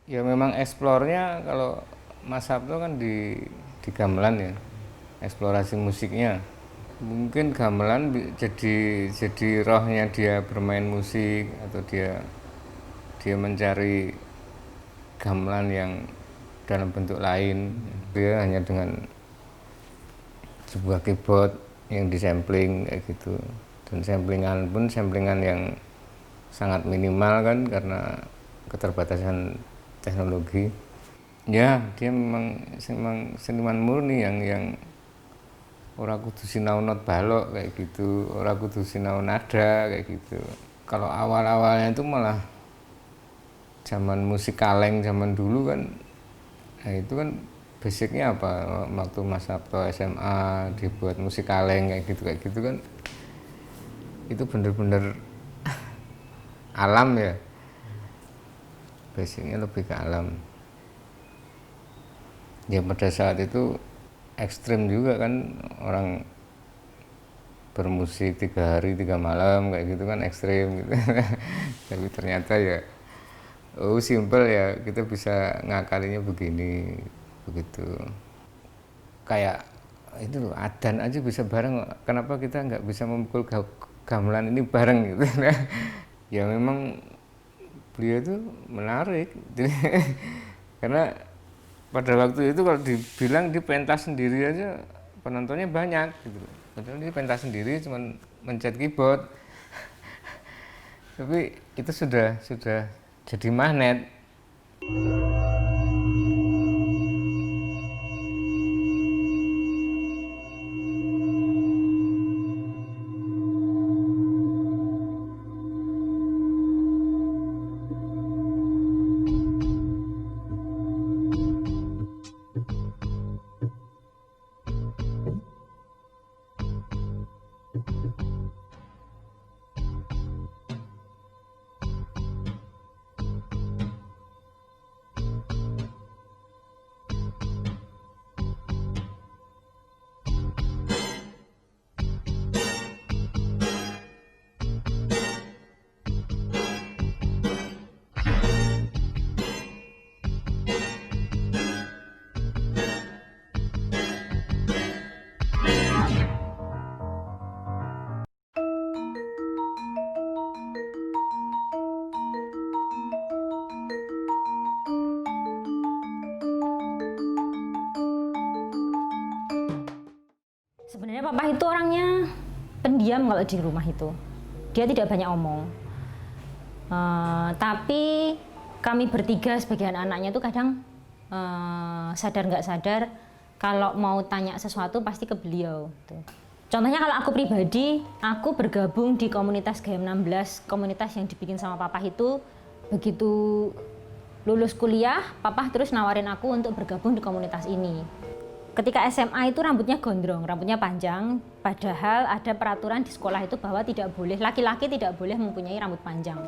Ya memang eksplornya kalau Mas Sabto kan di gamelan ya, eksplorasi musiknya. Mungkin gamelan jadi rohnya dia bermain musik atau dia dia mencari gamelan yang dalam bentuk lain. Dia hanya dengan sebuah keyboard yang disampling kayak gitu. Dan samplingan pun samplingan yang sangat minimal kan karena keterbatasan teknologi. Ya, dia memang seniman murni yang ora kudu sinau not balok kayak gitu, ora kudu sinau nada kayak gitu. Kalau awal-awalnya itu malah zaman musik kaleng zaman dulu kan, nah itu kan basicnya apa, waktu Mas Sabto SMA dibuat musik kaleng kayak gitu kan, itu bener-bener alam ya, basicnya lebih ke alam. Ya pada saat itu ekstrim juga kan, orang bermusik 3 hari 3 malam kayak gitu kan ekstrim gitu. Tapi ternyata ya oh simple ya, kita bisa ngakalinya begini begitu. Kayak itu loh, adan aja bisa bareng, kenapa kita nggak bisa memukul gamelan ini bareng gitu. Ya memang beliau itu menarik. Karena pada waktu itu kalau dibilang di pentas sendiri aja penontonnya banyak gitu. Padahal dia pentas sendiri cuman mencet keyboard. Tapi itu sudah jadi magnet. Sebenarnya papa itu orangnya pendiam kalau di rumah itu. Dia tidak banyak omong. Tapi kami bertiga sebagai anak-anaknya itu kadang sadar nggak sadar kalau mau tanya sesuatu pasti ke beliau. Gitu. Contohnya kalau aku pribadi, aku bergabung di komunitas GM16, komunitas yang dibikin sama papa itu. Begitu lulus kuliah, papa terus nawarin aku untuk bergabung di komunitas ini. Ketika SMA itu rambutnya gondrong, rambutnya panjang, padahal ada peraturan di sekolah itu bahwa tidak boleh, laki-laki tidak boleh mempunyai rambut panjang.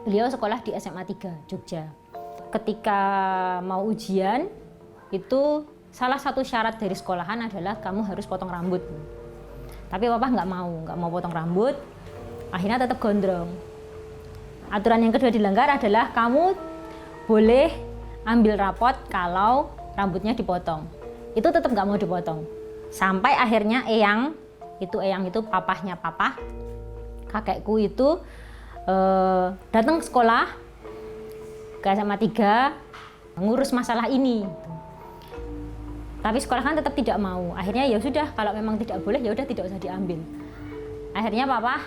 Beliau sekolah di SMA 3, Jogja. Ketika mau ujian, itu salah satu syarat dari sekolahan adalah kamu harus potong rambut. Tapi papa nggak mau potong rambut, akhirnya tetap gondrong. Aturan yang kedua dilanggar adalah kamu boleh ambil rapot kalau rambutnya dipotong. Itu tetap nggak mau dipotong. Sampai akhirnya Eyang itu papahnya papa, kakekku itu datang ke sekolah ke SMA 3 ngurus masalah ini. Tapi sekolah kan tetap tidak mau. Akhirnya ya sudah, kalau memang tidak boleh ya udah tidak usah diambil. Akhirnya papa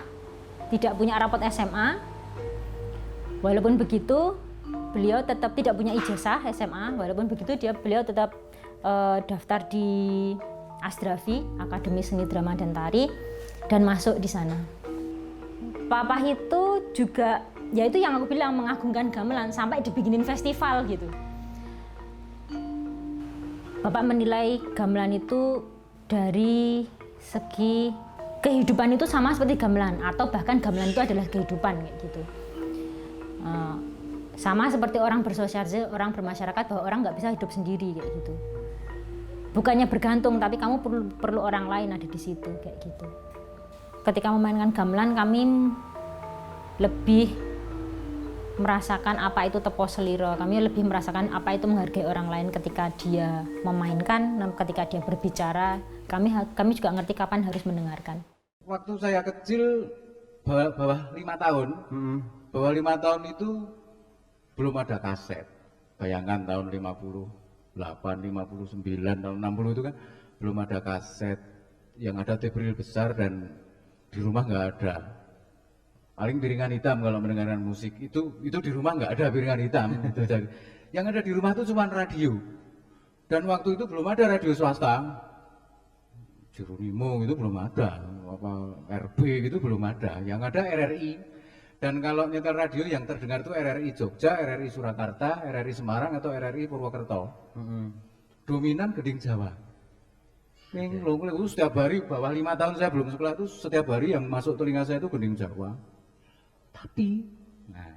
tidak punya rapot SMA. Walaupun begitu, beliau tetap tidak punya ijazah SMA. Walaupun begitu beliau tetap daftar di Asdrafi, Akademi Seni Drama dan Tari, dan masuk di sana. Papa itu juga, ya itu yang aku bilang, mengagungkan gamelan sampai dibikinin festival gitu. Bapak menilai gamelan itu dari segi kehidupan itu sama seperti gamelan, atau bahkan gamelan itu adalah kehidupan kayak gitu. Sama seperti orang bersosialisasi, orang bermasyarakat, bahwa orang nggak bisa hidup sendiri kayak gitu. Bukannya bergantung, tapi kamu perlu orang lain ada di situ kayak gitu. Ketika memainkan gamelan, kami lebih merasakan apa itu tepo seliro, kami lebih merasakan apa itu menghargai orang lain ketika dia memainkan, ketika dia berbicara. Kami juga ngerti kapan harus mendengarkan. Waktu saya kecil bawah 5 tahun, bawah 5 tahun itu belum ada kaset. Bayangkan tahun 58, 59, tahun 60 itu kan belum ada kaset. Yang ada tape reel besar dan di rumah nggak ada. Paling piringan hitam kalau mendengarkan musik itu di rumah nggak ada piringan hitam. Itu jadi. Yang ada di rumah itu cuma radio. Dan waktu itu belum ada radio swasta. Jeronimo itu belum ada, apa RB gitu belum ada. Yang ada RRI. Dan kalau nyetel radio yang terdengar itu RRI Jogja, RRI Surakarta, RRI Semarang atau RRI Purwokerto. Dominan Gending Jawa. Itu setiap hari, bawah 5 tahun saya belum sekolah itu setiap hari yang masuk telinga saya itu Gending Jawa. Tapi, nah,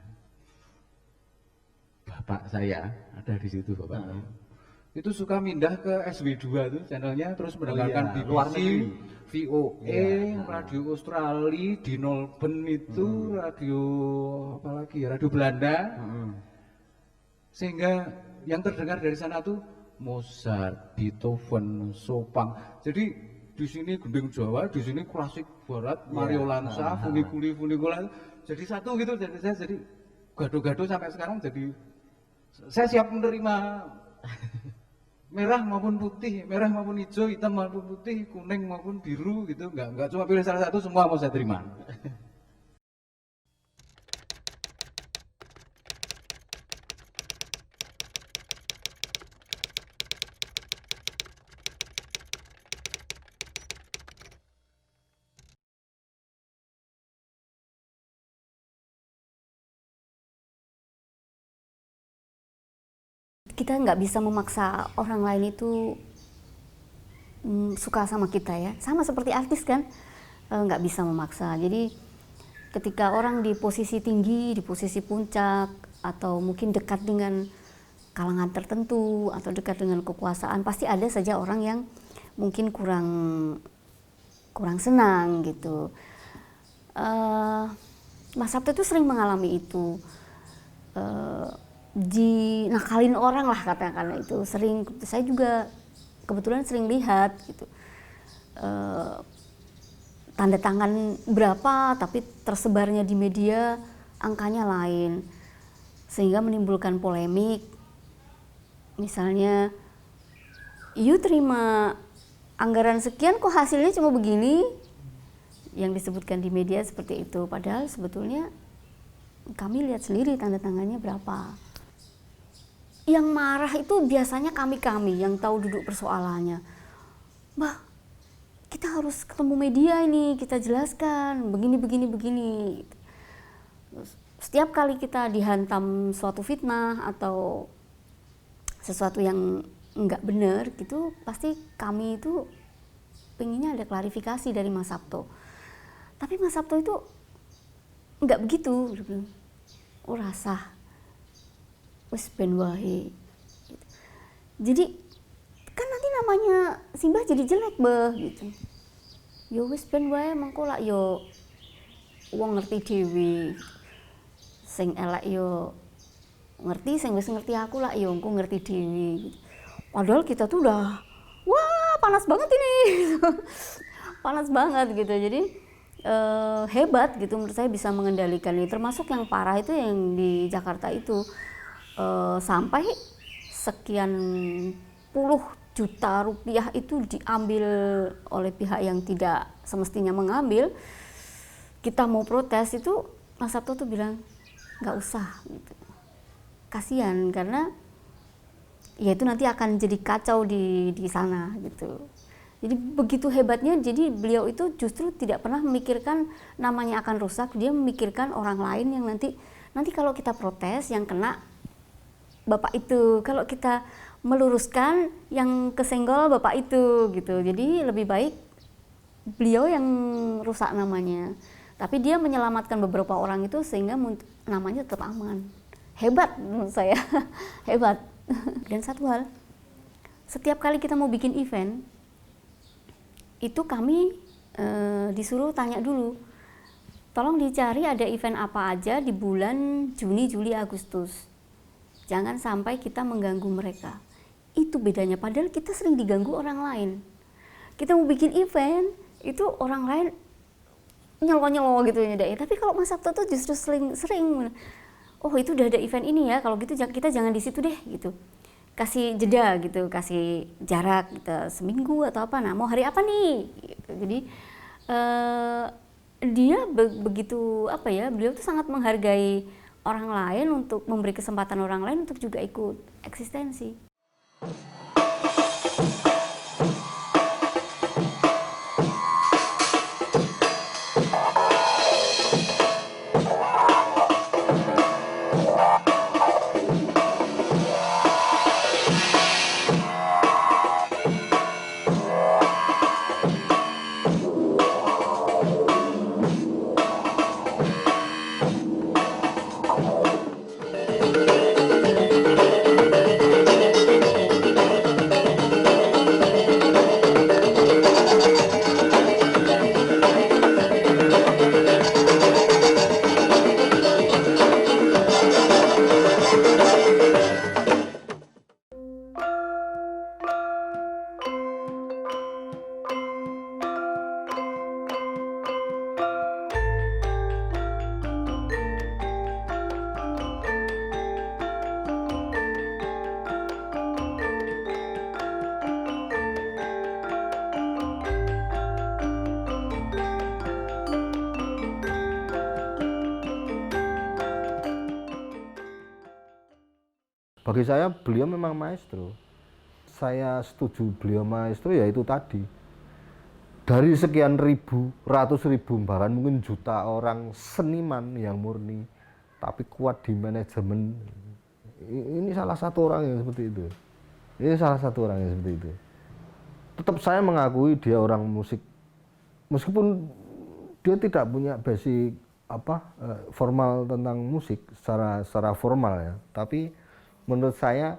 bapak saya ada di situ bapak saya. Itu suka mindah ke SW2 tuh channelnya, terus mendengarkan BBC, VOA, radio Australia, di Melbourne itu radio apalagi radio Belanda. Sehingga yang terdengar dari sana tuh Mozart, Beethoven, Chopin. Jadi di sini Gending Jawa, di sini klasik barat, Mario Lanza, Funiculi. Jadi satu gitu, jadi saya jadi gado-gado sampai sekarang. Jadi saya siap menerima merah maupun putih, merah maupun hijau, hitam maupun putih, kuning maupun biru gitu. Enggak cuma pilih salah satu, semua mau saya terima. Kita nggak bisa memaksa orang lain itu suka sama kita ya, sama seperti artis kan, nggak bisa memaksa. Jadi ketika orang di posisi tinggi, di posisi puncak, atau mungkin dekat dengan kalangan tertentu atau dekat dengan kekuasaan, pasti ada saja orang yang mungkin kurang senang gitu. Mas Sabto itu sering mengalami itu. Dinakalin orang lah katakan itu sering. Saya juga kebetulan sering lihat gitu, tanda tangan berapa tapi tersebarnya di media angkanya lain, sehingga menimbulkan polemik. Misalnya, you terima anggaran sekian kok hasilnya cuma begini, yang disebutkan di media seperti itu, padahal sebetulnya kami lihat sendiri tanda tangannya berapa. Yang marah itu biasanya kami yang tahu duduk persoalannya. Mbak, kita harus ketemu media ini, kita jelaskan begini. Setiap kali kita dihantam suatu fitnah atau sesuatu yang enggak benar gitu, pasti kami itu pengennya ada klarifikasi dari Mas Sabto. Tapi Mas Sabto itu enggak begitu. Oh rasah. Wes ben wae. Jadi kan nanti namanya Simbah jadi jelek beh gitu. Yo wes ben wae mengko lak yo wong ngerti dhewe. Sing elek yo ngerti, sing wis ngerti aku lak yo engko ngerti dhewe. Padahal kita tuh udah wah panas banget ini. Panas banget gitu. Jadi hebat gitu menurut saya bisa mengendalikan ini. Termasuk yang parah itu yang di Jakarta itu. Sampai sekian puluh juta rupiah itu diambil oleh pihak yang tidak semestinya mengambil. Kita mau protes itu Mas Sabto tuh bilang nggak usah gitu. Kasihan karena ya itu nanti akan jadi kacau di sana gitu. Jadi begitu hebatnya, jadi beliau itu justru tidak pernah memikirkan namanya akan rusak, dia memikirkan orang lain yang nanti kalau kita protes yang kena Bapak itu, kalau kita meluruskan yang kesenggol Bapak itu gitu. Jadi lebih baik beliau yang rusak namanya. Tapi dia menyelamatkan beberapa orang itu sehingga namanya tetap aman. Hebat menurut saya, hebat. Dan satu hal, setiap kali kita mau bikin event, itu kami disuruh tanya dulu, tolong dicari ada event apa aja di bulan Juni, Juli, Agustus. Jangan sampai kita mengganggu mereka. Itu bedanya, padahal kita sering diganggu orang lain. Kita mau bikin event, itu orang lain nyelo-nyelo gitu ya. Tapi kalau Mas Sabto tuh justru sering, oh itu udah ada event ini ya, kalau gitu kita jangan di situ deh gitu. Kasih jeda gitu, kasih jarak gitu, seminggu atau apa, nah mau hari apa nih gitu. Jadi dia begitu apa ya, beliau tuh sangat menghargai orang lain untuk memberi kesempatan orang lain untuk juga ikut eksistensi. Bagi saya beliau memang maestro. Saya setuju beliau maestro ya itu tadi. Dari sekian ribu, ratus ribu, bahkan mungkin juta orang seniman yang murni, tapi kuat di manajemen. Ini salah satu orang yang seperti itu. Ini salah satu orang yang seperti itu. Tetap saya mengakui dia orang musik, meskipun dia tidak punya basic formal tentang musik secara formal ya, tapi menurut saya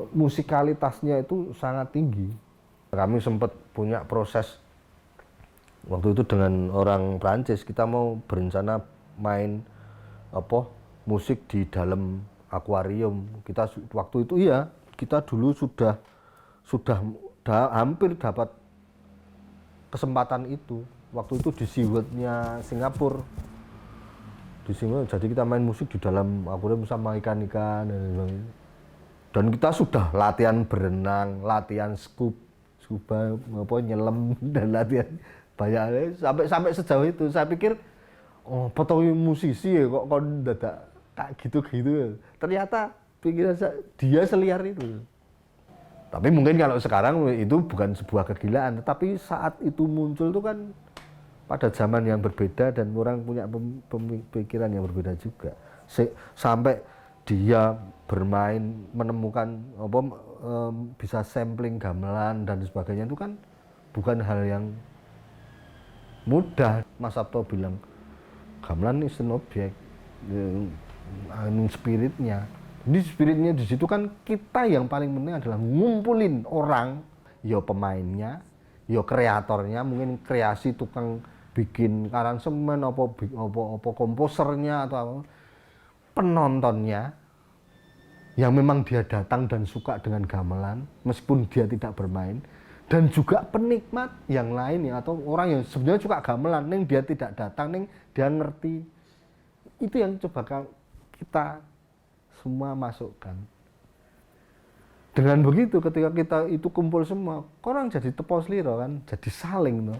musikalitasnya itu sangat tinggi. Kami sempat punya proses waktu itu dengan orang Prancis, kita mau berencana main musik di dalam akuarium. Kita waktu itu kita dulu sudah hampir dapat kesempatan itu. Waktu itu di SeaWorld-nya Singapura. Jadi kita main musik di dalam akuarium sama ikan-ikan dan kita sudah latihan berenang, latihan scuba, nyelam dan latihan banyak sampai sejauh itu. Saya pikir foto musisi ya kok dadak kayak gitu. Ternyata pikiran dia seliar itu. Tapi mungkin kalau sekarang itu bukan sebuah kegilaan, tetapi saat itu muncul itu kan pada zaman yang berbeda dan orang punya pemikiran yang berbeda juga. Sampai dia bermain, menemukan bisa sampling gamelan dan sebagainya, itu kan bukan hal yang mudah. Mas Sabto bilang gamelan ini objek, spiritnya. Jadi spiritnya di situ kan kita yang paling penting adalah ngumpulin orang, ya pemainnya, ya kreatornya, mungkin kreasi tukang bikin aransemen, apa komposernya atau apa, penontonnya yang memang dia datang dan suka dengan gamelan meskipun dia tidak bermain, dan juga penikmat yang lain ya, atau orang yang sebenarnya suka gamelan neng dia tidak datang, neng dia ngerti. Itu yang coba kita semua masukkan. Dengan begitu ketika kita itu kumpul semua, orang jadi tepos liro kan, jadi saling no.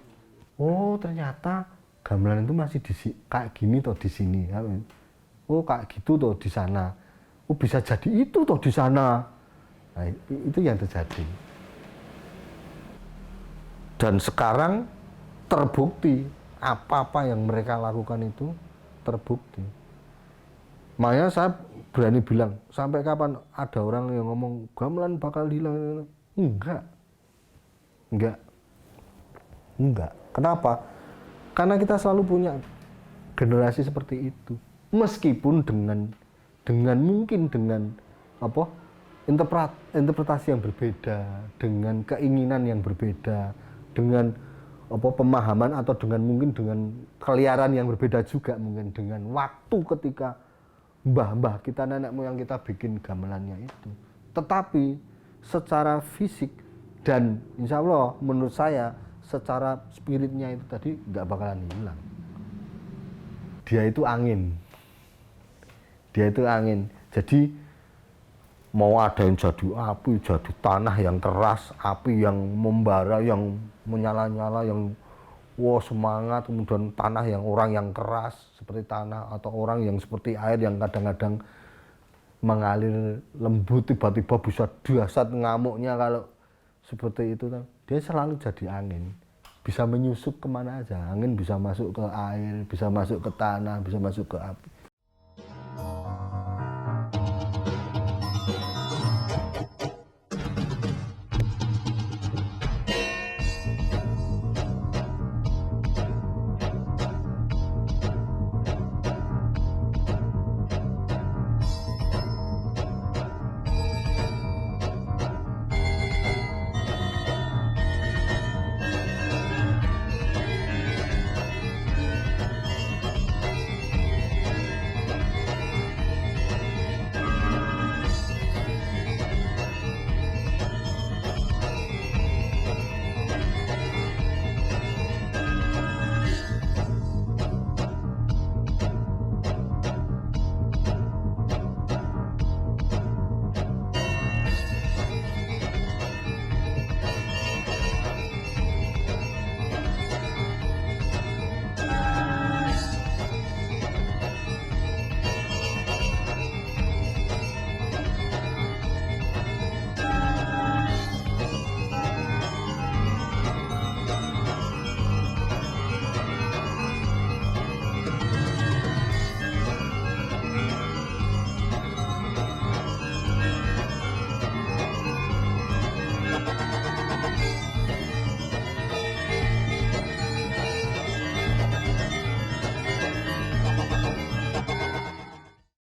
Oh ternyata gamelan itu masih kayak gini toh di sini. Oh kayak gitu toh di sana. Oh bisa jadi itu toh di sana. Nah, itu yang terjadi. Dan sekarang terbukti apa-apa yang mereka lakukan itu terbukti. Makanya saya berani bilang, sampai kapan ada orang yang ngomong gamelan bakal hilang? Enggak. Kenapa? Karena kita selalu punya generasi seperti itu. Meskipun mungkin dengan interpretasi yang berbeda, dengan keinginan yang berbeda, dengan pemahaman atau dengan mungkin dengan keliaran yang berbeda juga mungkin dengan waktu ketika mbah-mbah kita, nenek moyang kita bikin gamelannya itu. Tetapi secara fisik dan insya Allah menurut saya secara spiritnya itu tadi nggak bakalan hilang. Dia itu angin. Jadi mau ada yang jadi api, jadi tanah yang keras, api yang membara, yang menyala-nyala, yang semangat, kemudian tanah yang orang yang keras seperti tanah, atau orang yang seperti air yang kadang-kadang mengalir lembut, tiba-tiba bisa dahsyat ngamuknya kalau seperti itu. Dia selalu jadi angin, bisa menyusup kemana aja. Angin bisa masuk ke air, bisa masuk ke tanah, bisa masuk ke api.